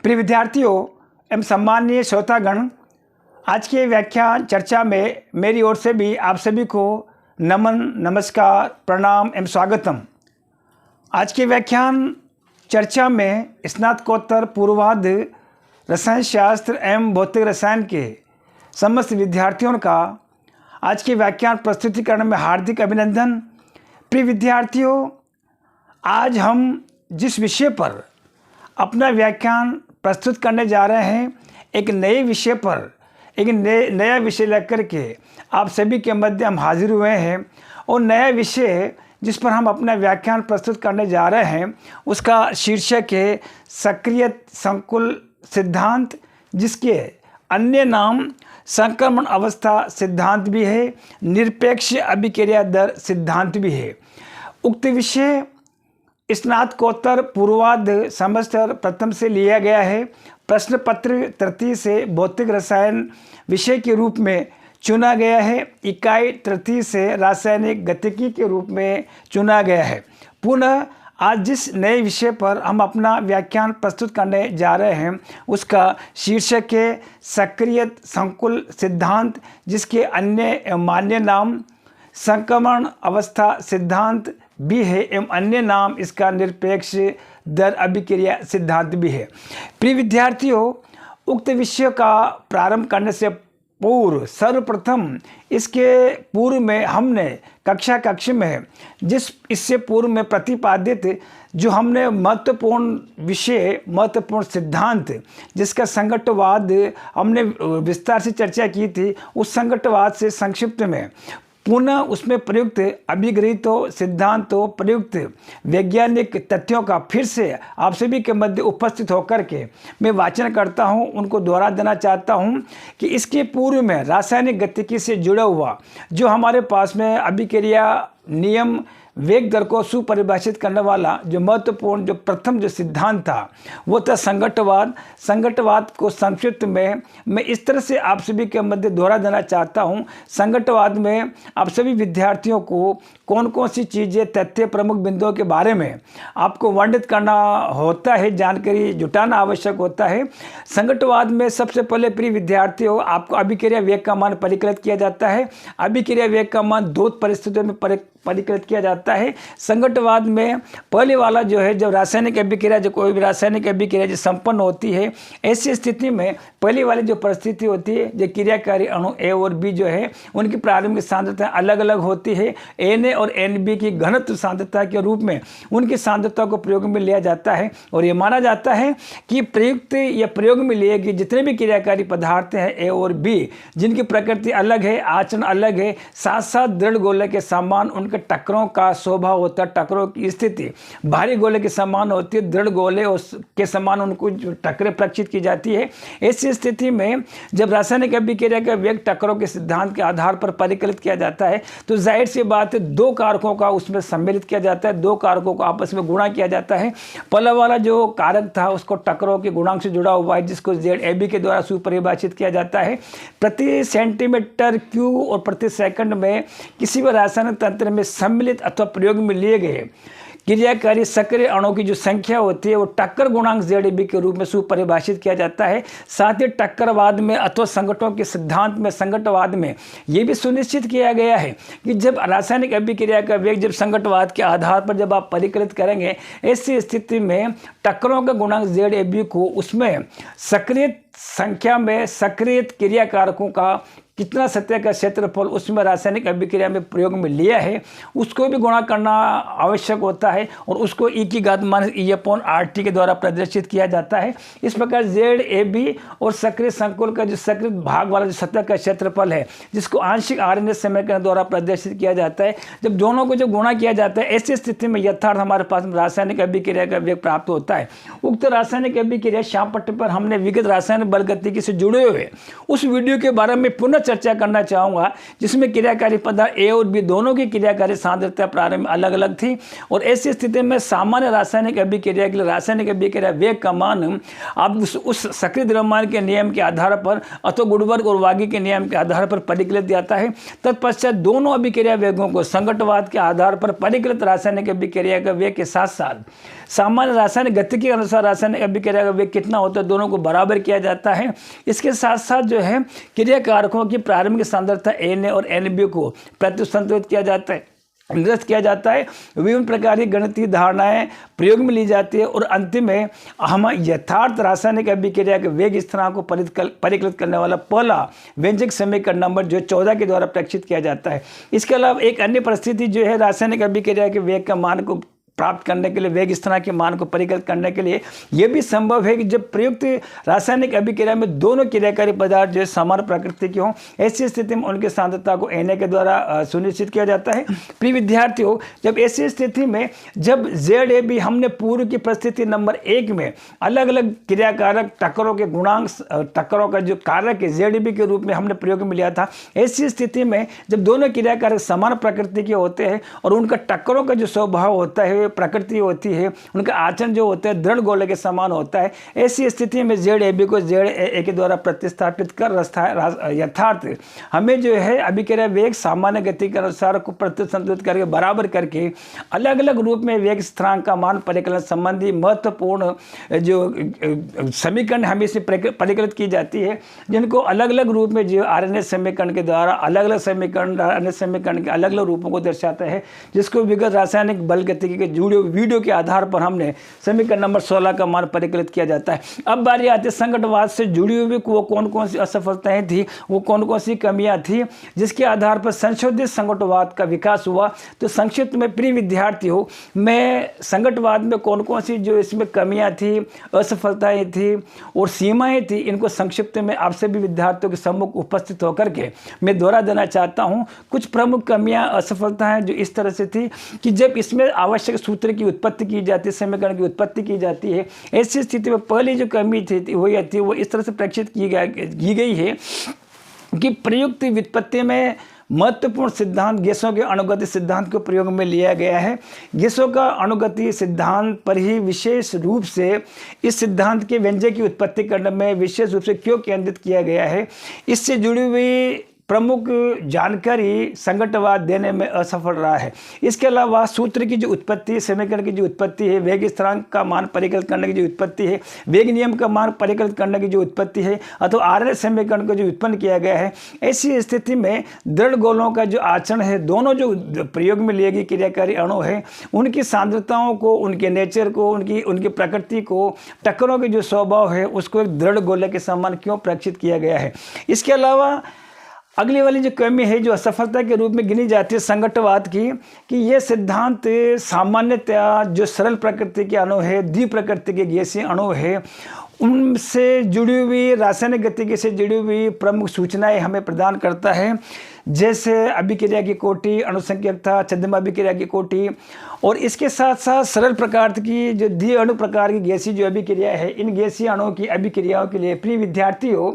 प्रिय विद्यार्थियों एवं सम्माननीय श्रोतागण, आज के व्याख्यान चर्चा में मेरी ओर से भी आप सभी को नमन, नमस्कार, प्रणाम एवं स्वागतम। आज के व्याख्यान चर्चा में स्नातकोत्तर पूर्वार्ध रसायन शास्त्र एवं भौतिक रसायन के समस्त विद्यार्थियों का आज के व्याख्यान प्रस्तुतिकरण में हार्दिक अभिनंदन। प्रिय विद्यार्थियों, आज हम जिस विषय पर अपना व्याख्यान प्रस्तुत करने जा रहे हैं, एक नए विषय पर एक नया विषय लेकर के आप सभी के मध्य हम हाजिर हुए हैं। और नया विषय जिस पर हम अपना व्याख्यान प्रस्तुत करने जा रहे हैं उसका शीर्षक है सक्रिय संकुल सिद्धांत, जिसके अन्य नाम संक्रमण अवस्था सिद्धांत भी है, निरपेक्ष अभिक्रिया दर सिद्धांत भी है। उक्त विषय स्नातकोत्तर पूर्वार्ध सेमेस्टर प्रथम से लिया गया है। प्रश्न पत्र तृतीय से भौतिक रसायन विषय के रूप में चुना गया है। इकाई तृतीय से रासायनिक गतिकी के रूप में चुना गया है। पुनः आज जिस नए विषय पर हम अपना व्याख्यान प्रस्तुत करने जा रहे हैं उसका शीर्षक है सक्रिय संकुल सिद्धांत, जिसके अन्य मान्य नाम संक्रमण अवस्था सिद्धांत भी है एवं अन्य नाम इसका निरपेक्ष दर अभिक्रिया सिद्धांत भी है। प्रिय विद्यार्थियों, उक्त विषय का प्रारंभ करने से पूर्व सर्वप्रथम इसके पूर्व में हमने कक्षा में इससे पूर्व में प्रतिपादित जो हमने महत्वपूर्ण विषय, महत्वपूर्ण सिद्धांत जिसका संगतवाद हमने विस्तार से चर्चा की थी, उस संगतवाद से संक्षिप्त में पुनः उसमें प्रयुक्त अभिगृहीतों, सिद्धांतों, प्रयुक्त वैज्ञानिक तथ्यों का फिर से आप सभी के मध्य उपस्थित होकर के मैं वाचन करता हूं, उनको दोहरा देना चाहता हूं कि इसके पूर्व में रासायनिक गतिकी से जुड़ा हुआ जो हमारे पास में अभिक्रिया नियम वेग दर को सुपरिभाषित करने वाला जो महत्वपूर्ण जो प्रथम जो सिद्धांत था वो था संगतवाद। संगतवाद को संक्षिप्त में मैं इस तरह से आप सभी के मध्य दोहरा देना चाहता हूं। संगतवाद में आप सभी विद्यार्थियों को कौन कौन सी चीज़ें, तथ्य, प्रमुख बिंदुओं के बारे में आपको वर्णित करना होता है, जानकारी जुटाना आवश्यक होता है। संगतवाद में सबसे पहले प्रिय विद्यार्थियों आपको अभिक्रिया वेग का मान परिकलित किया जाता है। अभिक्रिया वेग का मान दो परिस्थितियों में परिकलित किया जाता है। संगतवाद में पहले वाला जो है, जब रासायनिक अभिक्रिया, जो कोई भी रासायनिक अभिक्रिया जो संपन्न होती है, ऐसी स्थिति में पहली वाली जो परिस्थिति होती है, जो क्रियाकारी अणु ए और बी जो है उनकी प्रारंभिक सांद्रता अलग अलग होती है। Na और Nb की घनत्व सांद्रता के रूप में उनकी सांद्रता को प्रयोग में लिया जाता है और ये माना जाता है कि प्रयुक्त या प्रयोग में लिए गए जितने भी क्रियाकारी पदार्थ हैं ए और बी, जिनकी प्रकृति अलग है, आचरण अलग है, साथ साथ दृढ़ गोले के समान उनके टक्करों का स्वभाव होता है। टक्करों की स्थिति भारी गोले के समान होती है, दृढ़ गोले के समान उनको टक्करें प्रक्षित की जाती है। ऐसी स्थिति में जब रासायनिक अभिक्रिया का वेग टक्करों के सिद्धांत के आधार पर परिकलित किया जाता है तो जाहिर सी बात है दो कारकों का उसमें सम्मिलित किया जाता है, दो कारकों को आपस में गुणा किया जाता है। पहला वाला जो कारक था उसको टक्करों के गुणांक से जुड़ा हुआ है, जिसको ZAB के द्वारा सुपरिभाषित किया जाता है। प्रति सेंटीमीटर क्यूब और प्रति सेकंड में किसी भी रासायनिक तंत्र में सम्मिलित अथवा प्रयोग में लिए गए क्रियाकारी सक्रिय अणुओं की जो संख्या होती है वो टक्कर गुणांक ZAB के रूप में सुपरिभाषित किया जाता है। साथ ही टक्करवाद में अथवा संगठनों के सिद्धांत में, संगतवाद में ये भी सुनिश्चित किया गया है कि जब रासायनिक अभिक्रिया का वेग जब संगतवाद के आधार पर जब आप परिकलित करेंगे, ऐसी स्थिति में टक्करों का गुणांक ZAB को उसमें सक्रिय संख्या में सक्रिय क्रियाकारकों का कितना सतह का क्षेत्रफल उसमें रासायनिक अभिक्रिया में प्रयोग में लिया है उसको भी गुणा करना आवश्यक होता है और उसको E⁻E/RT के द्वारा प्रदर्शित किया जाता है। इस प्रकार ZAB और सक्रिय संकुल का जो सक्रिय भाग वाला जो सतह का क्षेत्रफल है, जिसको आंशिक RNA समीकरण द्वारा प्रदर्शित किया जाता है, जब दोनों को जब गुणा किया जाता है ऐसी स्थिति में यथार्थ हमारे पास रासायनिक अभिक्रिया का वेग प्राप्त होता है। उक्त रासायनिक अभिक्रिया श्याम पट्टी पर हमने विगत रासायनिक बल गतिकी से जुड़े हुए उस वीडियो के बारे में पुनः चर्चा करना चाहूँगा, जिसमें क्रियाकारी पदार्थ ए और बी दोनों की क्रियाकारी सांद्रता प्रारंभ में अलग अलग थी और ऐसी स्थिति में सामान्य रासायनिक अभिक्रिया के लिए रासायनिक अभिक्रिया वेग का मान आप उस सक्रिय द्रव्यमान के नियम के आधार पर अथवा गुडवर्ग और वागी के नियम के आधार पर परिकलित जाता है। तत्पश्चात दोनों अभिक्रिया वेगों को संगतवाद के आधार पर परिकलित रासायनिक अभिक्रिया का वेग के साथ साथ सामान्य रासायनिक गति के अनुसार रासायनिक अभिक्रिया का वेग कितना होता है, दोनों को बराबर किया जाता है। इसके साथ साथ जो है क्रिया कारकों की प्रारंभिक सांद्रता Na और Nb को प्रतिसंतुलित किया जाता है, निरस्त किया जाता है। विभिन्न प्रकार की गणितीय धारणाएं प्रयोग में ली जाती है और अंतिम में हम यथार्थ रासायनिक अभिक्रिया के वेग स्थिरांक को परिकलित करने वाला पहला व्यंजक समीकरण नंबर जो 14 के द्वारा प्रक्षिप्त किया जाता है। इसके अलावा एक अन्य परिस्थिति जो है रासायनिक अभिक्रिया के वेग का मान को प्राप्त करने के लिए, वेग स्थिरांक के मान को परिकलित करने के लिए यह भी संभव है कि जब प्रयुक्त रासायनिक अभिक्रिया में दोनों क्रियाकारी पदार्थ जो समान प्रकृति के हों, ऐसी स्थिति में उनकी सांद्रता को Na के द्वारा सुनिश्चित किया जाता है। प्रिय विद्यार्थियों, जब ऐसी स्थिति में जब ZAB हमने पूर्व की परिस्थिति नंबर 1 में अलग अलग क्रियाकारक टक्करों के गुणांक, टक्करों का जो कारक है ZAB के रूप में हमने प्रयोग में लिया था, ऐसी स्थिति में जब दोनों क्रियाकारक समान प्रकृति के होते हैं और उनका टक्करों का जो स्वभाव होता है, प्रकृति होती है, उनका आचरण जो होता है दृढ़ गोले के समान होता है, ऐसी स्थिति में ZAB को ZAA के द्वारा प्रतिस्थापित कर यथार्थ हमें जो है अभिक्रिया वेग सामान्य गति के अनुसार को प्रतिसंतुलित करके बराबर करके अलग अलग रूप में वेग स्थिरांक का मान परिकलन संबंधी महत्वपूर्ण जो समीकरण हमें से परिकलित की जाती है, जिनको अलग अलग रूप में जो RNS समीकरण के द्वारा अलग अलग समीकरण RNS समीकरण के अलग अलग रूपों को दर्शाता है, जिसको विगत रासायनिक बल गतिकी के वीडियो के आधार पर हमने समीकरण नंबर 16 का मान परिकलित किया जाता है। अब बारी आती है संकटवाद से जुड़ी हुई वो कौन कौन सी असफलताएं थी, वो कौन कौन सी कमियां थी, जिसके आधार पर संशोधित संकटवाद का विकास हुआ। तो संक्षिप्त में प्रिय विद्यार्थियों, मैं संकटवाद में कौन कौन सी जो इसमें कमियां थी, असफलताएं थी और सीमाएं थी, इनको संक्षिप्त में आप सभी विद्यार्थियों के सम्मुख उपस्थित होकर के मैं दोहरा देना चाहता हूं। कुछ प्रमुख कमियां, असफलताएं जो इस तरह से थी कि जब इसमें आवश्यक सूत्र की उत्पत्ति की जाती है, समीकरण की उत्पत्ति की जाती है, ऐसी स्थिति में पहली जो कमी थी वो इस तरह से प्रेक्षित की गई है कि प्रयुक्त व्युत्पत्ति में महत्वपूर्ण सिद्धांत गैसों के अणुगति सिद्धांत को प्रयोग में लिया गया है। गैसों का अणुगति सिद्धांत पर ही विशेष रूप से इस सिद्धांत के व्यंजक की उत्पत्ति करने में विशेष रूप से क्यों केंद्रित किया गया है, इससे जुड़ी हुई प्रमुख जानकारी संकटवाद देने में असफल रहा है। इसके अलावा सूत्र की जो उत्पत्ति, समीकरण की जो उत्पत्ति है, वेग स्थिरांक का मान परिकलित करने की जो उत्पत्ति है, वेग नियम का मान परिकलित करने की जो उत्पत्ति है, अथवा RNS समीकरण को जो उत्पन्न किया गया है, ऐसी स्थिति में दृढ़ गोलों का जो आचरण है, दोनों जो प्रयोग में लिए गए क्रियाकारी अणु है, उनकी सांद्रताओं को, उनके नेचर को, उनकी प्रकृति को, टक्करों के जो स्वभाव है, उसको एक दृढ़ गोले के समान क्यों प्रेक्षित किया गया है। इसके अलावा अगली वाली जो कमी है जो असफलता के रूप में गिनी जाती है संकटवाद की, कि ये सिद्धांत सामान्यतया जो सरल प्रकृति के अणु है, द्विप प्रकृति के गैसीय अणु है, उनसे जुड़ी हुई रासायनिक गतिकी से जुड़ी हुई प्रमुख सूचनाएं हमें प्रदान करता है, जैसे अभिक्रिया की कोटि, अणुसंख्यकता, छद्म अभिक्रिया की कोटि, और इसके साथ साथ सरल प्रकार की जो द्वि अणु प्रकार की गैसीय जो अभिक्रिया है, इन गैसीय अणुओं की अभिक्रियाओं के लिए प्रिय विद्यार्थियों,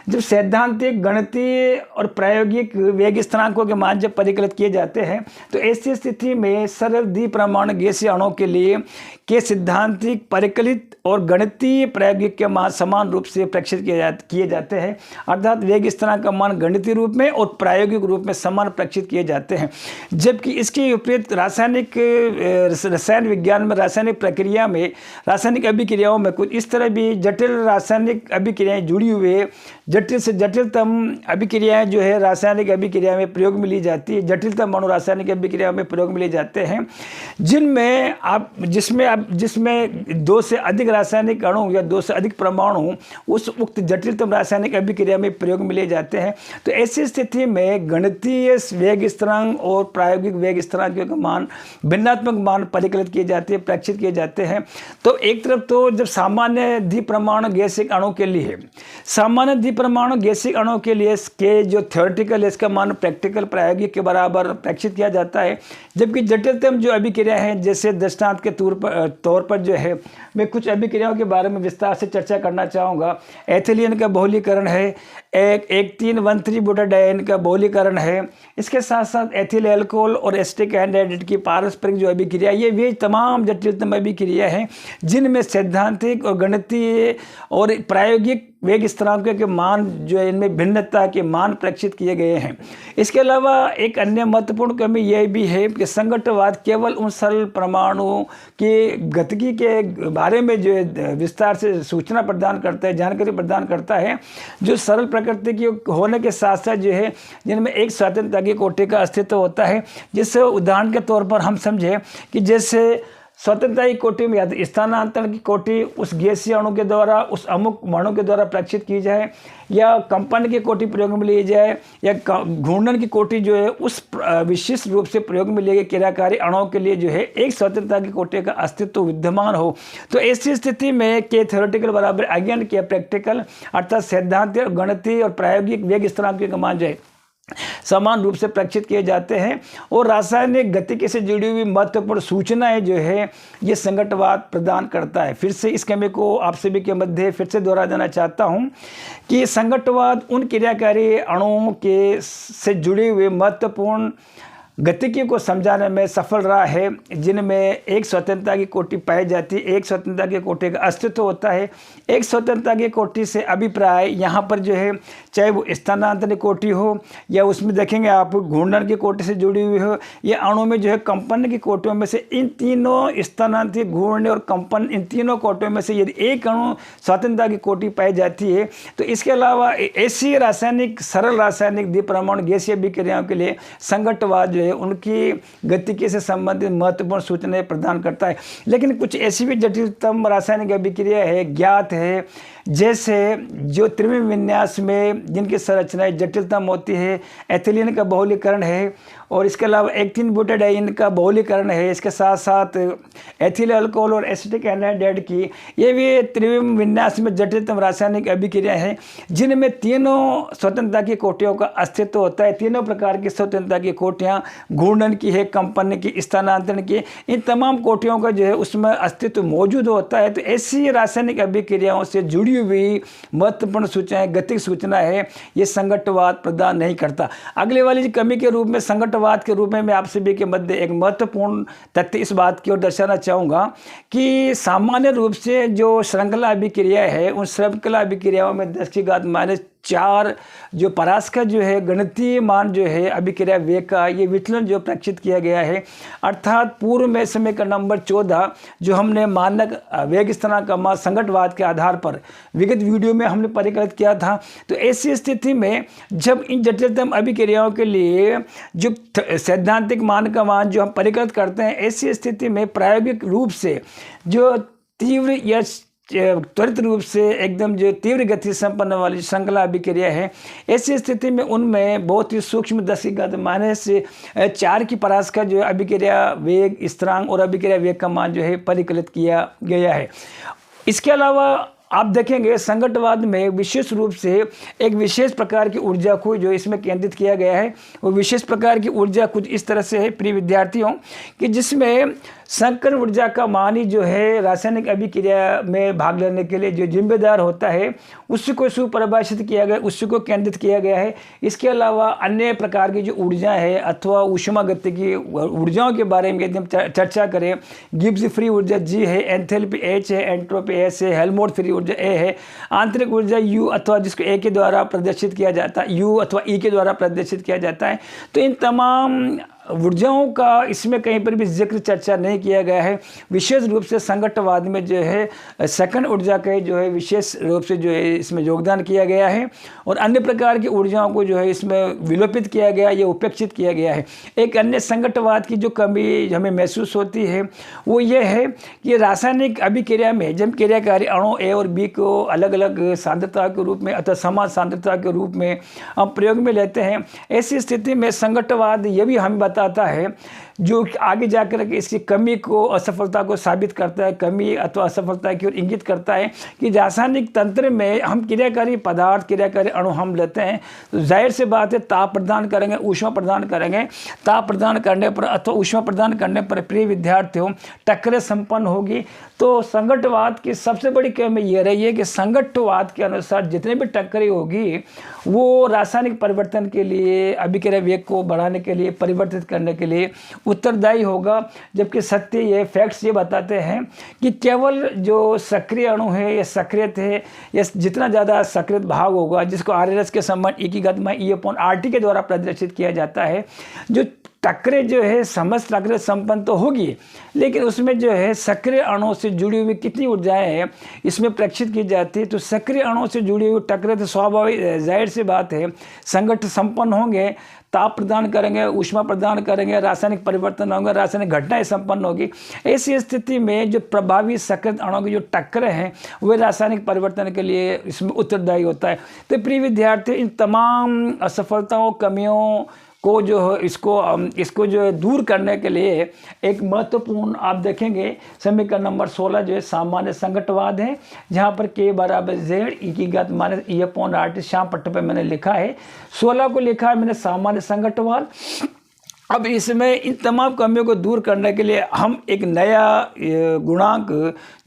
जब सैद्धांतिक, गणितीय और प्रायोगिक वेग स्थिरांकों के मान जब परिकलित किए जाते हैं, तो ऐसी स्थिति में सरल द्विपरमाणु गैसीय अणुओं के लिए के सैद्धांतिक, परिकलित और गणितीय प्रायोगिक के मान समान रूप से प्रेक्षित किए जाते हैं, अर्थात वेग स्थिरांक का मान गणितीय रूप में और प्रायोगिक रूप में समान प्रेक्षित किए जाते हैं। जबकि इसके विपरीत रसायन विज्ञान में, रासायनिक प्रक्रिया में, रासायनिक अभिक्रियाओं में कुछ इस तरह भी जटिल रासायनिक अभिक्रियाएं जुड़ी हुई है। जटिल से जटिलतम अभिक्रियाएं जो है रासायनिक अभिक्रिया में प्रयोग में ली जाती है, जटिलतम अणु रासायनिक अभिक्रिया में प्रयोग में लिए जाते हैं, जिसमें 2 से अधिक रासायनिक अणु या 2 से अधिक परमाणु उस उक्त जटिलतम रासायनिक अभिक्रिया में प्रयोग में लिए जाते हैं। तो ऐसी स्थिति में गणितीय वेग स्थिरांक और प्रायोगिक वेग स्थिरांक का मान, भिन्नात्मक मान परिकलित किए जाते हैं, प्रेक्षित किए जाते हैं। तो एक तरफ तो जब सामान्य द्विपरमाणु गैसीय अणु के लिए, सामान्य द्विपरमाणु गैसीय अणु के लिए इसके जो थ्योरेटिकल, इसका मान प्रैक्टिकल, प्रायोगिक के बराबर प्रेक्षित किया जाता है, जबकि जटिलतम जो अभिक्रिया है, जैसे दृष्टांत के तौर पर जो है, मैं कुछ अभिक्रियाओं के बारे में विस्तार से चर्चा करना चाहूँगा। एथिलीन का बहुलीकरण है, एक 3,1,3 ब्यूटाडाइन का बहुलीकरण है, इसके साथ साथ एथिल एल्कोहल और एसिटिक एनहाइड्रेट की पारस्परिक जो अभिक्रिया, ये वे तमाम जटिलतम अभिक्रिया हैं जिनमें सैद्धांतिक और गणितीय और प्रायोगिक वेग स्थिरांक के मान जो है इनमें भिन्नता के मान प्रेक्षित किए गए हैं। इसके अलावा एक अन्य महत्वपूर्ण कमी यह भी है कि संगतवाद केवल उन सरल परमाणुओं की गतिकी के बारे में जो है विस्तार से सूचना प्रदान करता है, जानकारी प्रदान करता है, जो सरल प्रकृति की होने के साथ साथ जो है जिनमें एक स्वतंत्रता की कोटि का अस्तित्व होता है। जिससे उदाहरण के तौर पर हम समझें कि जैसे स्वतंत्रता की कोटि में या तो स्थानांतरण की कोटि उस गैसीय अणु के द्वारा उस अमुक अणु के द्वारा प्रेक्षित की जाए, या कंपन की कोटि प्रयोग में ली जाए, या घूर्णन की कोटि जो है उस विशिष्ट रूप से प्रयोग में लिए गए क्रियाकारी अणुओं के लिए जो है एक स्वतंत्रता की कोटि का अस्तित्व विद्यमान हो। तो ऐसी स्थिति में के थ्योरेटिकल बराबर अज्ञान के प्रैक्टिकल अर्थात सैद्धांतिक और गणितीय और प्रायोगिक वेग स्थिरांक के मान जो है समान रूप से प्रेक्षित किए जाते हैं। और रासायनिक गतिकी से जुड़ी हुई महत्वपूर्ण सूचनाएं जो है ये संगतवाद प्रदान करता है। फिर से इस कमी को आप सभी के मध्य फिर से दोहरा देना चाहता हूं कि संगतवाद उन क्रियाकारी अणुओं के से जुड़े हुए महत्वपूर्ण गतिकी को समझाने में सफल रहा है जिनमें एक स्वतंत्रता की कोटि पाई जाती है, एक स्वतंत्रता की कोटि का अस्तित्व होता है। एक स्वतंत्रता की कोटि से अभिप्राय यहाँ पर जो है चाहे वो स्थानांतरण कोटि हो या उसमें देखेंगे आप घूर्णन की कोटि से जुड़ी हुई हो या अणु में जो है कंपन की कोटियों में से, इन तीनों स्थानांतरित घूर्णन और कंपन इन तीनों कोटियों में से यदि एक अणु स्वतंत्रता की कोटि पाई जाती है तो इसके अलावा ऐसी रासायनिक सरल रासायनिक द्विपरमाणु गैसीय अभिक्रियाओं के लिए संगतवाद जो है उनकी गतिकी से संबंधित महत्वपूर्ण सूचनाएं प्रदान करता है। लेकिन कुछ ऐसी भी जटिलतम रासायनिक अभिक्रिया है ज्ञात है, जैसे जो त्रिविम विन्यास में जिनकी संरचनाएं जटिलतम होती है, एथिलीन का बहुलीकरण है और इसके अलावा एक्टिन ब्यूटाडाइन का बहुलीकरण है, इसके साथ साथ एथिल अल्कोहल और एसिटिक एनाहाइड्राइड की ये भी त्रिविम विन्यास में जटिलतम रासायनिक अभिक्रिया है जिनमें तीनों स्वतंत्रता की कोटियों का अस्तित्व होता है। तीनों प्रकार की स्वतंत्रता की कोटियां घूर्णन की है, कंपन की, स्थानांतरण की, इन तमाम कोटियों का जो है उसमें अस्तित्व मौजूद होता है। तो ऐसी रासायनिक अभिक्रियाओं से जुड़ी हुई महत्वपूर्ण सूचनाएं गतिक सूचना है ये संगतवाद प्रदान नहीं करता। अगले वाली कमी के रूप में संगतवाद के रूप में मैं आप सभी के मध्य एक महत्वपूर्ण तथ्य इस बात की ओर दर्शाना चाहूँगा कि सामान्य रूप से जो श्रृंखला अभिक्रिया है उन श्रृंखला अभिक्रियाओं में 10⁻⁴ जो परास्का जो है गणितीय मान जो है अभिक्रिया वेग का ये विचलन जो प्रेक्षित किया गया है, अर्थात पूर्व में समय का नंबर 14 जो हमने मानक वेग स्थिरांक का मान संगतवाद के आधार पर विगत वीडियो में हमने परिकलित किया था। तो ऐसी स्थिति में जब इन जटिलतम अभिक्रियाओं के लिए जो सैद्धांतिक मान का मान जो हम परिकलित करते हैं, ऐसी स्थिति में प्रायोगिक रूप से जो तीव्र या त्वरित रूप से एकदम जो तीव्र गति संपन्न वाली श्रृंखला अभिक्रिया है, ऐसी स्थिति में उनमें बहुत ही सूक्ष्म 10⁻⁴ की परास्का जो अभिक्रिया वेग स्थिरांक और अभिक्रिया वेग का मान जो है परिकलित किया गया है। इसके अलावा आप देखेंगे संगतवाद में विशेष रूप से एक विशेष प्रकार की ऊर्जा को जो इसमें केंद्रित किया गया है, वो विशेष प्रकार की ऊर्जा कुछ इस तरह से है प्रिय विद्यार्थियों कि जिसमें संकरण ऊर्जा का मान ही जो है रासायनिक अभिक्रिया में भाग लेने के लिए जो जिम्मेदार होता है उसी को सुपरिभाषित किया गया, उसी को केंद्रित किया गया है। इसके अलावा अन्य प्रकार की जो ऊर्जा है अथवा ऊष्मागतिकी ऊर्जाओं के बारे में यदि हम चर्चा करें, गिब्स फ्री ऊर्जा G है, एंथैल्पी H है, एंट्रोपी S है, हेल्महोल्ट्ज फ्री ऊर्जा A है, आंतरिक ऊर्जा U अथवा जिसको A के द्वारा प्रदर्शित किया जाता है, U अथवा E के द्वारा प्रदर्शित किया जाता है। तो इन तमाम ऊर्जाओं का इसमें कहीं पर भी जिक्र चर्चा नहीं किया गया है। विशेष रूप से संगतवाद में जो है सेकंड ऊर्जा का जो है विशेष रूप से जो है इसमें योगदान किया गया है और अन्य प्रकार की ऊर्जाओं को जो है इसमें विलोपित किया गया या उपेक्षित किया गया है। एक अन्य संगतवाद की जो कमी हमें महसूस होती है वो ये है कि रासायनिक अभिक्रिया में जब क्रियाकारी अणु A और B को अलग अलग सांद्रता के रूप में अथवा समान सांद्रता के रूप में हम प्रयोग में लेते हैं, ऐसी स्थिति में संगतवाद ये भी हमें बताता है जो आगे जाकर के इसकी कमी को असफलता को साबित करता है, कमी अथवा असफलता की ओर इंगित करता है कि रासायनिक तंत्र में हम क्रियाकारी पदार्थ क्रियाकारी अणु हम लेते हैं तो जाहिर सी बात है ताप प्रदान करेंगे, ऊष्मा प्रदान करेंगे। ताप प्रदान करने पर अथवा ऊष्मा प्रदान करने पर प्रिय विद्यार्थियों टक्करें संपन्न होगी। तो संगतवाद की सबसे बड़ी कमी यह रही है कि संगतवाद के अनुसार जितने भी टक्करें होगी वो रासायनिक परिवर्तन के लिए अभिक्रिया वेग को बढ़ाने के लिए परिवर्तित करने के लिए उत्तरदायी होगा। जबकि सत्य ये फैक्ट्स ये बताते हैं कि केवल जो सक्रिय अणु है या सक्रियत है या जितना ज़्यादा सक्रियत भाग होगा, जिसको RLS के संबंध E की घात E/RT के द्वारा प्रदर्शित किया जाता है, जो टक्करें जो है समस्त टक्करें संपन्न तो होगी, लेकिन उसमें जो है सक्रिय अणुओं से जुड़ी हुई कितनी ऊर्जाएं हैं इसमें प्रेक्षित की जाती है। तो सक्रिय अणुओं से जुड़ी हुई टक्करें तो स्वाभाविक जाहिर सी बात है संघट्ट संपन्न होंगे, ताप प्रदान करेंगे, ऊष्मा प्रदान करेंगे, रासायनिक परिवर्तन होंगे, रासायनिक घटनाएं संपन्न होगी। ऐसी स्थिति में जो प्रभावी सक्रिय अणुओं की जो टक्करें हैं वे रासायनिक परिवर्तन के लिए इसमें उत्तरदायी होता है। तो प्रिय विद्यार्थी, इन तमाम असफलताओं, कमियों को जो है इसको जो है दूर करने के लिए एक महत्वपूर्ण आप देखेंगे समीकरण नंबर 16 जो है सामान्य संघट्टवाद है, जहाँ पर K बराबर Z E की घात -E/RT श्याम पट्टे पे मैंने लिखा है। 16 को लिखा है मैंने सामान्य संघट्टवाद। अब इसमें इन तमाम कमियों को दूर करने के लिए हम एक नया गुणांक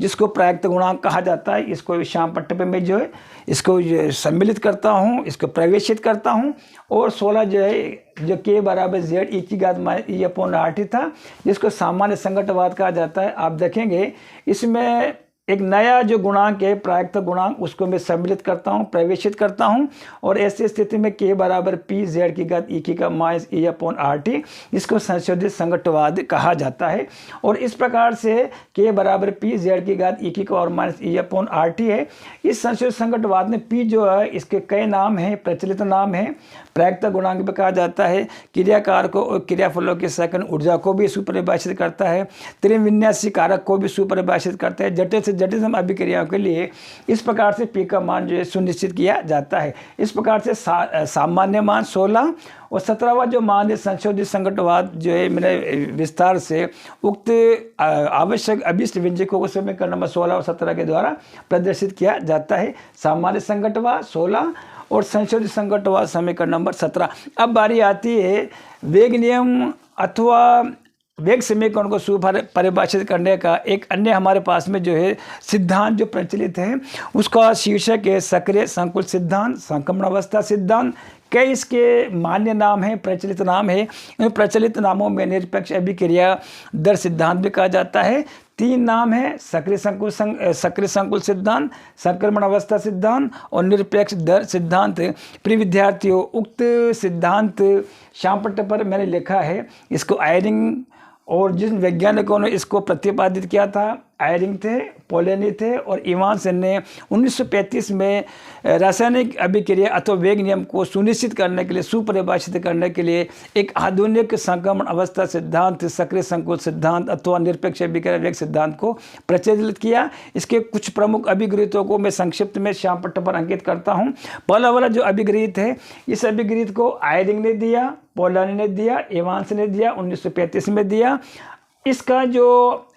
जिसको प्रायक्त गुणांक कहा जाता है, इसको श्याम पट्टे पे मैं जो है इसको सम्मिलित करता हूँ, इसको प्रवेशित करता हूँ। और 16 जो है जो K बराबर Z E की घात E/RT था, जिसको सामान्य संघट्टवाद कहा जाता है। आप देखेंगे इसमें एक नया जो गुणांक है प्रायक्त गुणांक, उसको मैं सम्मिलित करता हूँ, प्रवेशित करता हूँ। और ऐसी स्थिति में K बराबर P Z की घात E की घात E/RT, इसको संशोधित संघट्टवाद कहा जाता है। और इस प्रकार से K बराबर P Z की घात E की घात E/RT है। इस संशोधित संघट्टवाद में P जो है इसके कई नाम हैं, प्रचलित नाम है। प्रायक्त गुणांक भी कहा जाता है, क्रियाकार को और क्रियाफलों के सेकंड ऊर्जा को भी सुपरिभाषित करता है, त्रिविन्यासी कारक को भी सुपरिभाषित करता है। जटिल से जटिलतम अभिक्रियाओं के लिए इस प्रकार से P का मान जो है सुनिश्चित किया जाता है। इस प्रकार से सामान्य मान 16 और 17वां जो मान है संशोधित संघट्टवाद जो है मैंने विस्तार से उक्त आवश्यक अभिष्ट व्यंजकों को समीकरण नंबर 16 और 17 के द्वारा प्रदर्शित किया जाता है। सामान्य संघट्टवाद 16 और संशोधित संघट्टवाद समीकरण नंबर 17। अब बारी आती है वेग नियम अथवा वेग समीकरण को सुपरिभाषित करने का एक अन्य हमारे पास में जो है सिद्धांत जो प्रचलित है, उसका शीर्षक है सक्रिय संकुल सिद्धांत, संक्रमण अवस्था सिद्धांत। कई इसके मान्य नाम हैं, प्रचलित नाम है। इन प्रचलित नामों में निरपेक्ष अभिक्रिया दर सिद्धांत भी कहा जाता है। 3 नाम है, सक्रिय संकुल सिद्धांत, संक्रमण अवस्था सिद्धांत और निरपेक्ष दर सिद्धांत। प्रिय विद्यार्थियों, उक्त सिद्धांत श्याम पट्टे पर मैंने लिखा है। इसको आयरिंग और जिन वैज्ञानिकों ने इसको प्रतिपादित किया था आयरिंग थे, पोलैनी थे और इवांसन ने 1935 में रासायनिक अभिक्रिया अथवा वेग नियम को सुनिश्चित करने के लिए, सुपरिभाषित करने के लिए एक आधुनिक संक्रमण अवस्था सिद्धांत, सक्रिय संकुल सिद्धांत अथवा निरपेक्ष अभिक्रिया वेग सिद्धांत को प्रचलित किया। इसके कुछ प्रमुख अभिगृहितों को मैं संक्षिप्त में श्याम पट्टे पर अंकित करता हूँ। पहला वाला जो अभिगृहित है, इस अभिगृहित को आयरिंग ने दिया, पोलैनी ने दिया, इवांस ने दिया, 1935 में दिया। इसका जो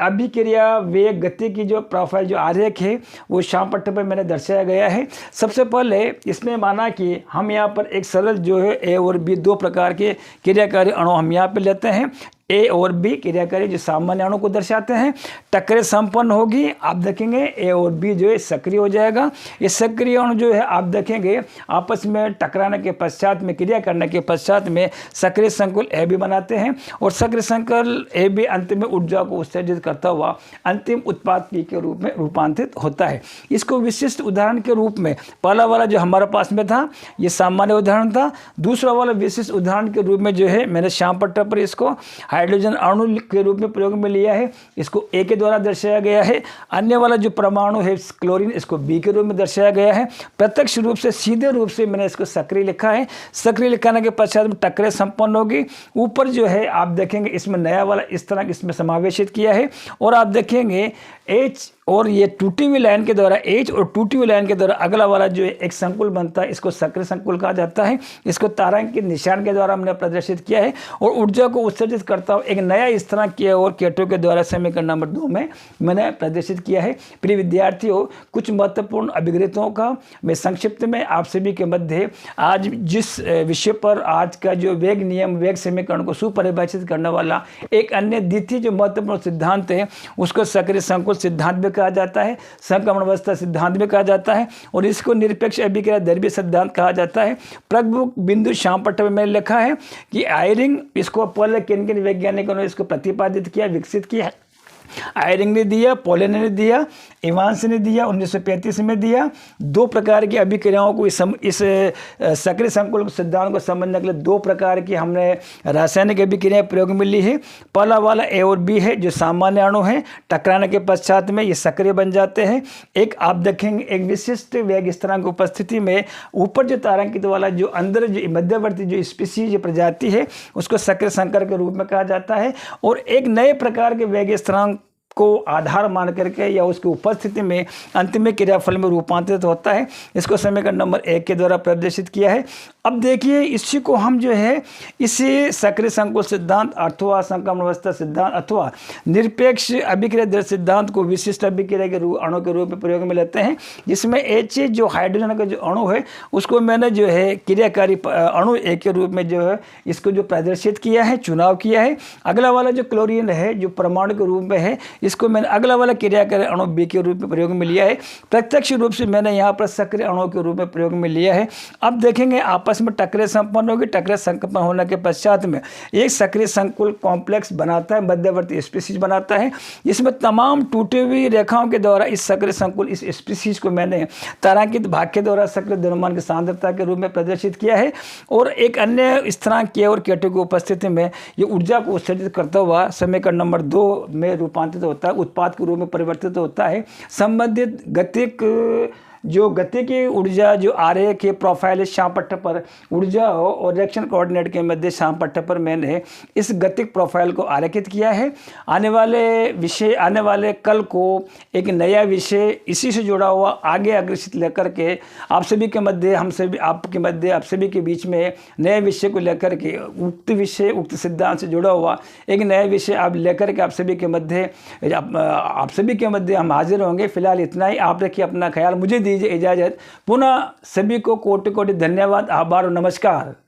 अभिक्रिया वेग गति की जो प्रोफाइल जो आरेख है वो श्याम पट्टे पर मैंने दर्शाया गया है। सबसे पहले इसमें माना कि हम यहाँ पर एक सरल जो है A और B 2 प्रकार के क्रियाकारी अणु हम यहाँ पे लेते हैं। A और B क्रियाकारी जो सामान्य अणु को दर्शाते हैं। टक्करें संपन्न होगी, आप देखेंगे A और B जो है सक्रिय हो जाएगा। ये सक्रिय अणु जो है आप देखेंगे आपस में टकराने के पश्चात में, क्रिया करने के पश्चात में सक्रिय संकुल AB बनाते हैं और सक्रिय संकुल AB अंत में ऊर्जा को उत्सर्जित करता हुआ अंतिम उत्पाद P के रूप में रूपांतरित होता है। इसको विशिष्ट उदाहरण के रूप में पहला वाला जो हमारे पास में था ये सामान्य उदाहरण था। दूसरा वाला विशिष्ट उदाहरण के रूप में जो है मैंने श्याम पट्टे पर इसको हाइड्रोजन अणु के रूप में प्रयोग में लिया है। इसको A के द्वारा दर्शाया गया है। अन्य वाला जो परमाणु है क्लोरीन, इसको B के रूप में दर्शाया गया है। प्रत्यक्ष रूप से सीधे रूप से मैंने इसको सक्रिय लिखा है। सक्रिय लिखाने के पश्चात में टक्करें संपन्न होगी। ऊपर जो है आप देखेंगे इसमें नया वाला इस तरह इसमें समावेशित किया है और आप देखेंगे H और ये टूटी हुई लाइन के द्वारा H और टूटी हुई लाइन के द्वारा अगला वाला जो है एक संकुल बनता है, इसको सक्रिय संकुल कहा जाता है। इसको तारांकित निशान के द्वारा हमने प्रदर्शित किया है और ऊर्जा को उत्सर्जित करता हुआ एक नया इस तरह किया और केटो के द्वारा समीकरण नंबर 2 में मैंने प्रदर्शित किया है। प्रिय विद्यार्थियों, कुछ महत्वपूर्ण अभिगृहितों का मैं संक्षिप्त में आप सभी के मध्य आज जिस विषय पर आज का जो वेग नियम, वेग समीकरण को सुपरिभाषित करने वाला एक अन्य द्वितीय जो महत्वपूर्ण सिद्धांत है उसको सक्रिय संकुल सिद्धांत भी कहा जाता है, संक्रमण अवस्था सिद्धांत भी कहा जाता है, और इसको निरपेक्ष अभिक्रिया द्रव्य सिद्धांत कहा जाता है। प्रमुख बिंदु श्यामपट्ट में मैंने लिखा है कि आयरिंग, इसको पहले किन किन वैज्ञानिकों ने इसको प्रतिपादित किया, विकसित किया। आयरिंग ने दिया, पोलन ने दिया, इवांस ने दिया, 1935 में दिया। दो प्रकार की अभिक्रियाओं को इस सक्रिय संकुल सिद्धांत को समझने के लिए दो प्रकार की हमने रासायनिक अभिक्रियाएं प्रयोग में ली है। पहला वाला ए और बी है, जो सामान्य अणु है, टकराने के पश्चात में ये सक्रिय बन जाते हैं। एक आप देखेंगे, एक विशिष्ट वेग स्थिरांक की उपस्थिति में ऊपर जो तारांकित वाला जो अंदर जो मध्यवर्ती जो स्पीसीज प्रजाति है उसको सक्रिय संकर के रूप में कहा जाता है। और एक नए प्रकार के वेग स्थिरांक को आधार मान करके या उसकी उपस्थिति में अंतिम क्रियाफल में रूपांतरित होता है। इसको समीकरण नंबर 1 के द्वारा प्रदर्शित किया है। अब देखिए, इसी को हम जो है इसी सक्रिय संकुल सिद्धांत अथवा संक्रमण अवस्था सिद्धांत अथवा निरपेक्ष अभिक्रिया द्रव्य सिद्धांत को विशिष्ट अभिक्रिया के अणु के रूप में प्रयोग में लेते हैं, जिसमें H जो हाइड्रोजन का जो अणु है उसको मैंने जो है क्रियाकारी अणु एक के रूप में जो है इसको जो प्रदर्शित किया है, चुनाव किया है। अगला वाला जो क्लोरीन है जो परमाणु के रूप में है, इसको मैंने अगला वाला क्रियाकारी अणु बी के रूप में प्रयोग में लिया है। प्रत्यक्ष रूप से मैंने यहाँ पर सक्रिय अणु के रूप में प्रयोग में लिया है। अब देखेंगे आपस में टकराव संपन्न होगी। टकराव संपन्न होने के पश्चात में एक सक्रिय संकुल कॉम्प्लेक्स बनाता है, मध्यवर्ती स्पीसीज बनाता है, जिसमें तमाम टूटी हुई रेखाओं के द्वारा इस सक्रिय संकुल इस स्पीसीज को मैंने तारांकित भाग के द्वारा सक्रिय द्रव्यमान की सांद्रता के रूप में प्रदर्शित किया है। और एक अन्य स्थिरांक के और केटो की उपस्थिति में ये ऊर्जा को उत्सर्जित करता हुआ समीकरण नंबर 2 में रूपांतरित होता है, उत्पाद के रूप में परिवर्तित होता है। संबंधित गतिक जो गति की ऊर्जा जो आरेख के प्रोफाइल श्यामपट्ट पर ऊर्जा और रिएक्शन कोऑर्डिनेट के मध्य श्यामपट्ट पर मैंने इस गतिक प्रोफाइल को आरेखित किया है। आने वाले कल को एक नया विषय इसी से जुड़ा हुआ आगे अग्रसित लेकर के आप सभी के मध्य आप सभी के बीच में नए विषय को लेकर के उक्त विषय उक्त सिद्धांत से जुड़ा हुआ एक नया विषय आप लेकर के आप सभी के मध्य हम हाजिर होंगे। फिलहाल इतना ही। आप रखिए अपना ख्याल। मुझे दीजिए इजाज़त। पुनः सभी को कोटि कोटि धन्यवाद, आभार और नमस्कार।